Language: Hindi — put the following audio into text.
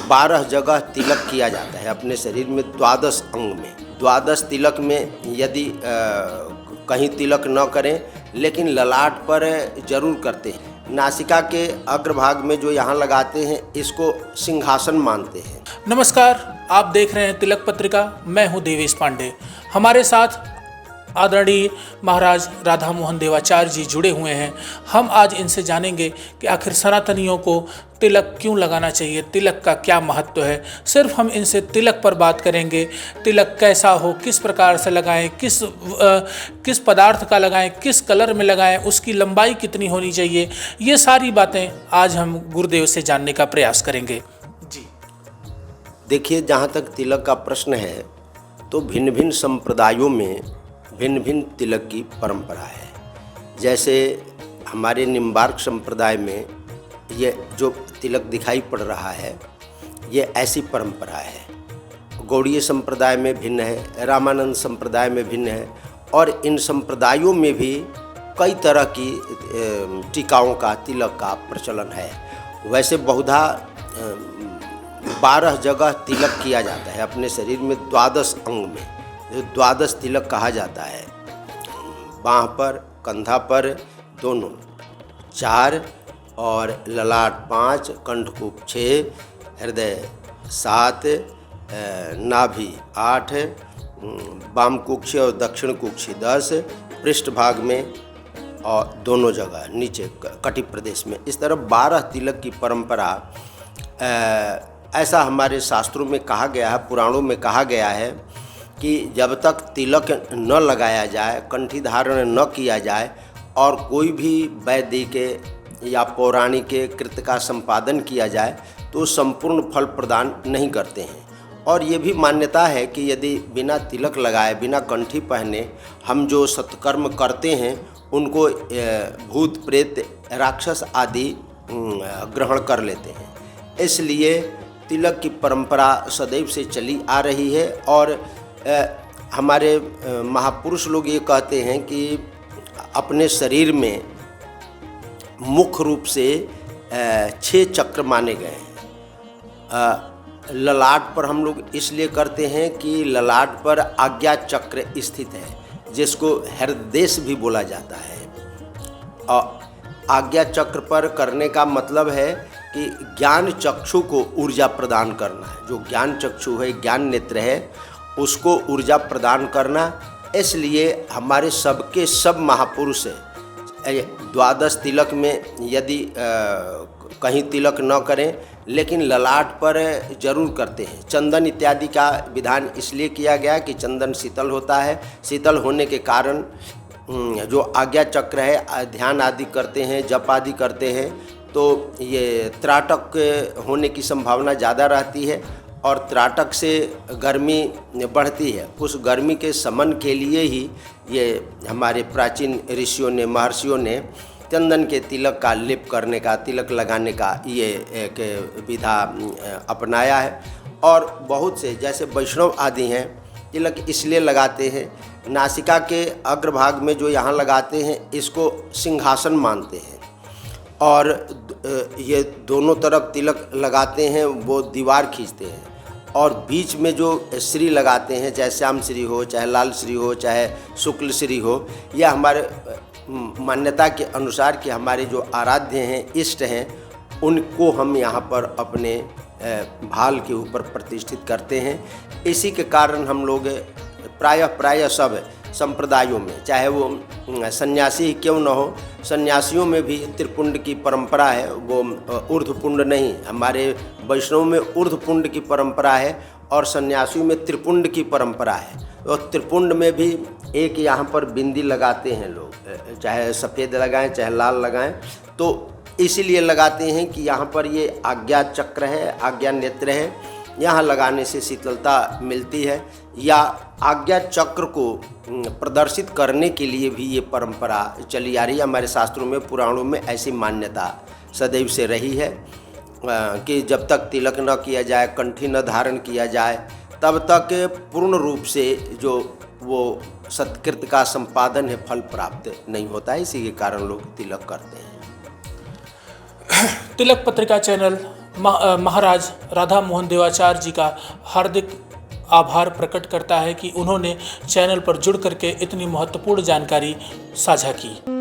12 जगह तिलक किया जाता है अपने शरीर में, 12 अंग में। 12 तिलक में यदि कहीं तिलक न करें लेकिन ललाट पर जरूर करते हैं। नासिका के अग्रभाग में जो यहाँ लगाते हैं इसको सिंहासन मानते हैं। नमस्कार, आप देख रहे हैं तिलक पत्रिका। मैं हूं देवेश पांडे। हमारे साथ आदरणीय महाराज राधा मोहन देवाचार्य जी जुड़े हुए हैं। हम आज इनसे जानेंगे कि आखिर सनातनियों को तिलक क्यों लगाना चाहिए, तिलक का क्या महत्व है। सिर्फ हम इनसे तिलक पर बात करेंगे, तिलक कैसा हो, किस प्रकार से लगाएं, किस पदार्थ का लगाएं, किस कलर में लगाएं, उसकी लंबाई कितनी होनी चाहिए, ये सारी बातें आज हम गुरुदेव से जानने का प्रयास करेंगे। जी देखिए, जहाँ तक तिलक का प्रश्न है तो भिन्न भिन्न संप्रदायों में भिन्न भिन्न तिलक की परंपरा है। जैसे हमारे निम्बार्क संप्रदाय में ये जो तिलक दिखाई पड़ रहा है ये ऐसी परंपरा है। गौड़ीय संप्रदाय में भिन्न है, रामानंद संप्रदाय में भिन्न है, और इन संप्रदायों में भी कई तरह की टीकाओं का, तिलक का प्रचलन है। वैसे बहुधा 12 जगह तिलक किया जाता है अपने शरीर में, 12 अंग में, 12 तिलक कहा जाता है। बाँह पर, कंधा पर दोनों 4, और ललाट 5, कंठकूप 6, हृदय 7, नाभि 8, वाम कुक्ष और दक्षिण कुक्ष 10, पृष्ठभाग में और दोनों जगह नीचे कटी प्रदेश में। इस तरह 12 तिलक की परंपरा ऐसा हमारे शास्त्रों में कहा गया है, पुराणों में कहा गया है कि जब तक तिलक न लगाया जाए, कंठी धारण न किया जाए और कोई भी वैदिक या पौराणिक कृत्य का संपादन किया जाए तो संपूर्ण फल प्रदान नहीं करते हैं। और ये भी मान्यता है कि यदि बिना तिलक लगाए, बिना कंठी पहने हम जो सत्कर्म करते हैं उनको भूत प्रेत राक्षस आदि ग्रहण कर लेते हैं। इसलिए तिलक की परंपरा सदैव से चली आ रही है। और हमारे महापुरुष लोग ये कहते हैं कि अपने शरीर में मुख्य रूप से 6 चक्र माने गए हैं। ललाट पर हम लोग इसलिए करते हैं कि ललाट पर आज्ञा चक्र स्थित है, जिसको हृदय भी बोला जाता है। और आज्ञा चक्र पर करने का मतलब है कि ज्ञान चक्षु को ऊर्जा प्रदान करना है। जो ज्ञान चक्षु है, ज्ञान नेत्र है, उसको ऊर्जा प्रदान करना। इसलिए हमारे सबके सब महापुरुष 12 तिलक में यदि कहीं तिलक न करें लेकिन ललाट पर जरूर करते हैं। चंदन इत्यादि का विधान इसलिए किया गया कि चंदन शीतल होता है। शीतल होने के कारण जो आज्ञा चक्र है, ध्यान आदि करते हैं, जप आदि करते हैं, तो ये त्राटक होने की संभावना ज़्यादा रहती है और त्राटक से गर्मी बढ़ती है। उस गर्मी के शमन के लिए ही ये हमारे प्राचीन ऋषियों ने, महर्षियों ने चंदन के तिलक का लेप करने का, तिलक लगाने का ये एक विधा अपनाया है। और बहुत से जैसे वैष्णव आदि हैं तिलक इसलिए लगाते हैं, नासिका के अग्रभाग में जो यहाँ लगाते हैं इसको सिंहासन मानते हैं। और ये दोनों तरफ तिलक लगाते हैं, वो दीवार खींचते हैं। और बीच में जो श्री लगाते हैं, चाहे श्याम श्री हो, चाहे लाल श्री हो, चाहे शुक्ल श्री हो, यह हमारे मान्यता के अनुसार कि हमारे जो आराध्य हैं, इष्ट हैं, उनको हम यहाँ पर अपने भाल के ऊपर प्रतिष्ठित करते हैं। इसी के कारण हम लोग प्रायः सब संप्रदायों में, चाहे वो सन्यासी क्यों न हो, सन्यासियों में भी त्रिपुंड की परंपरा है। वो ऊर्ध्वपुंड नहीं, हमारे वैष्णव में ऊर्ध्वपुंड की परंपरा है और सन्यासियों में त्रिपुंड की परंपरा है। और त्रिपुंड में भी एक यहाँ पर बिंदी लगाते हैं लोग, चाहे सफ़ेद लगाएं चाहे लाल लगाएं, तो इसीलिए लगाते हैं कि यहाँ पर ये आज्ञा चक्र है, आज्ञा नेत्र है, यहाँ लगाने से शीतलता मिलती है। या आज्ञा चक्र को प्रदर्शित करने के लिए भी ये परंपरा चली आ रही है। हमारे शास्त्रों में, पुराणों में ऐसी मान्यता सदैव से रही है कि जब तक तिलक न किया जाए, कंठी न धारण किया जाए, तब तक पूर्ण रूप से जो वो सत्कृत का संपादन है, फल प्राप्त नहीं होता है। इसी के कारण लोग तिलक करते हैं। तिलक पत्रिका चैनल महाराज राधा मोहन देवाचार्य जी का हार्दिक आभार प्रकट करता है कि उन्होंने चैनल पर जुड़ करके इतनी महत्वपूर्ण जानकारी साझा की।